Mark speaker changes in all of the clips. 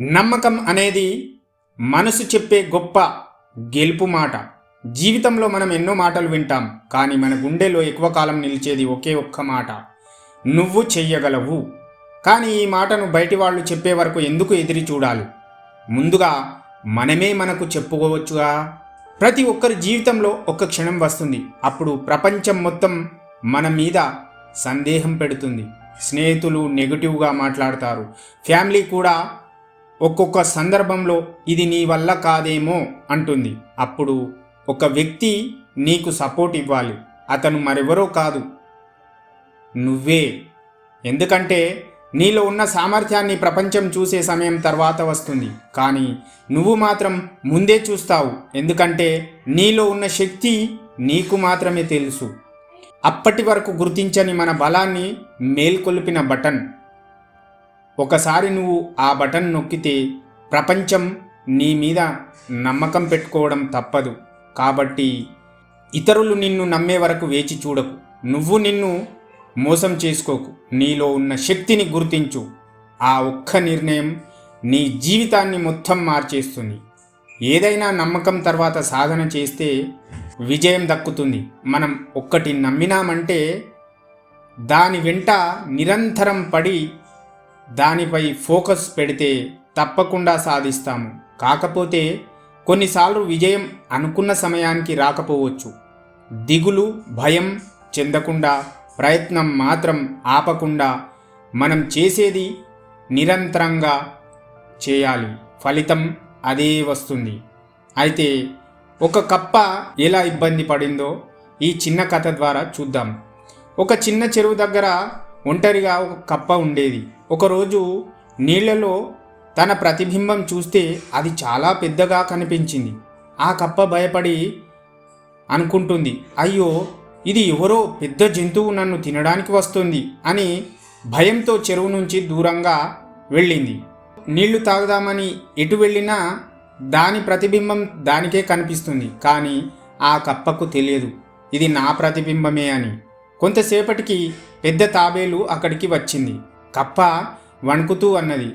Speaker 1: నమ్మకం అనేది మనసు చెప్పే గొప్ప గెలుపు మాట. జీవితంలో మనం ఎన్నో మాటలు వింటాం, కానీ మన గుండెలో ఎక్కువ కాలం నిలిచేది ఒకే ఒక్క మాట, నువ్వు చెయ్యగలవు. కానీ ఈ మాటను బయటి వాళ్ళు చెప్పే వరకు ఎందుకు ఎదిరి చూడాలి? ముందుగా మనమే మనకు చెప్పుకోవచ్చుగా. ప్రతి ఒక్కరి జీవితంలో ఒక క్షణం వస్తుంది, అప్పుడు ప్రపంచం మొత్తం మన మీద సందేహం పెడుతుంది. స్నేహితులు నెగిటివ్గా మాట్లాడతారు, ఫ్యామిలీ కూడా ఒక్కొక్క సందర్భంలో ఇది నీ వల్ల కాదేమో అంటుంది. అప్పుడు ఒక వ్యక్తి నీకు సపోర్ట్ ఇవ్వాలి. అతను మరెవరో కాదు, నువ్వే. ఎందుకంటే నీలో ఉన్న సామర్థ్యాన్ని ప్రపంచం చూసే సమయం తర్వాత వస్తుంది, కానీ నువ్వు మాత్రం ముందే చూస్తావు. ఎందుకంటే నీలో ఉన్న శక్తి నీకు మాత్రమే తెలుసు. అప్పటి వరకు గుర్తించని మన బలాన్ని మేల్కొల్పిన బటన్. ఒకసారి నువ్వు ఆ బటన్ నొక్కితే ప్రపంచం నీ మీద నమ్మకం పెట్టుకోవడం తప్పదు. కాబట్టి ఇతరులు నిన్ను నమ్మే వరకు వేచి చూడకు, నువ్వు నిన్ను మోసం చేసుకోకు. నీలో ఉన్న శక్తిని గుర్తించు. ఆ ఒక్క నిర్ణయం నీ జీవితాన్ని మొత్తం మార్చేస్తుంది. ఏదైనా నమ్మకం తర్వాత సాధన చేస్తే విజయం దక్కుతుంది. మనం ఒక్కటి నమ్మినామంటే దాని వెంట నిరంతరం పడి దానిపై ఫోకస్ పెడితే తప్పకుండా సాధిస్తాము. కాకపోతే కొన్నిసార్లు విజయం అనుకున్న సమయానికి రాకపోవచ్చు. దిగులు, భయం చెందకుండా, ప్రయత్నం మాత్రం ఆపకుండా మనం చేసేది నిరంతరంగా చేయాలి. ఫలితం అదే వస్తుంది. అయితే ఒక కప్ప ఎలా ఇబ్బంది పడిందో ఈ చిన్న కథ ద్వారా చూద్దాం. ఒక చిన్న చెరువు దగ్గర ఒంటరిగా ఒక కప్ప ఉండేది. ఒకరోజు నీళ్లలో తన ప్రతిబింబం చూస్తే అది చాలా పెద్దగా కనిపించింది. ఆ కప్ప భయపడి అనుకుంటుంది, అయ్యో, ఇది ఎవరో పెద్ద జంతువు నన్ను తినడానికి వస్తుంది అని భయంతో చెరువు నుంచి దూరంగా వెళ్ళింది. నీళ్లు తాగుదామని ఎటు వెళ్ళినా దాని ప్రతిబింబం దానికే కనిపిస్తుంది. కానీ ఆ కప్పకు తెలియదు ఇది నా ప్రతిబింబమే అని. కొంతసేపటికి పెద్ద తాబేలు అక్కడికి వచ్చింది. కప్ప వణుకుతూ అన్నది,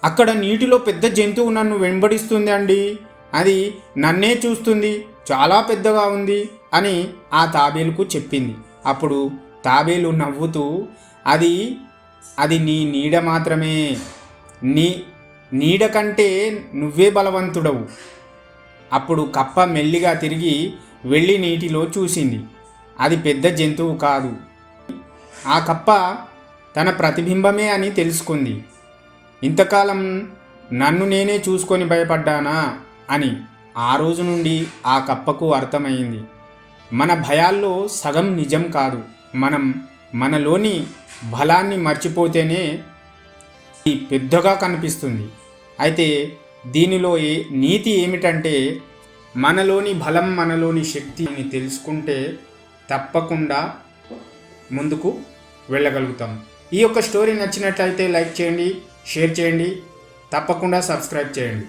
Speaker 1: అక్కడ నీటిలో పెద్ద జంతువు నన్ను వెంబడిస్తుంది అండి, అది నన్నే చూస్తుంది, చాలా పెద్దగా ఉంది అని ఆ తాబేలుకు చెప్పింది. అప్పుడు తాబేలు నవ్వుతూ, అది నీ నీడ మాత్రమే, నీ నీడ కంటే నువ్వే బలవంతుడవు. అప్పుడు కప్ప మెల్లిగా తిరిగి వెళ్ళి నీటిలో చూసింది. అది పెద్ద జంతువు కాదు, ఆ కప్ప తన ప్రతిబింబమే అని తెలుసుకుంది. ఇంతకాలం నన్ను నేనే చూసుకొని భయపడ్డానా అని. ఆ రోజు నుండి ఆ కప్పకు అర్థమైంది, మన భయాల్లో సగం నిజం కాదు. మనం మనలోని బలాన్ని మర్చిపోతేనే ఇది పెద్దగా కనిపిస్తుంది. అయితే దీనిలో నీతి ఏమిటంటే, మనలోని బలం, మనలోని శక్తిని తెలుసుకుంటే తప్పకుండా ముందుకు వెళ్ళగలుగుతాం. ఈ యొక్క స్టోరీ నచ్చినట్లయితే లైక్ చేయండి, షేర్ చేయండి, తప్పకుండా సబ్స్క్రైబ్ చేయండి.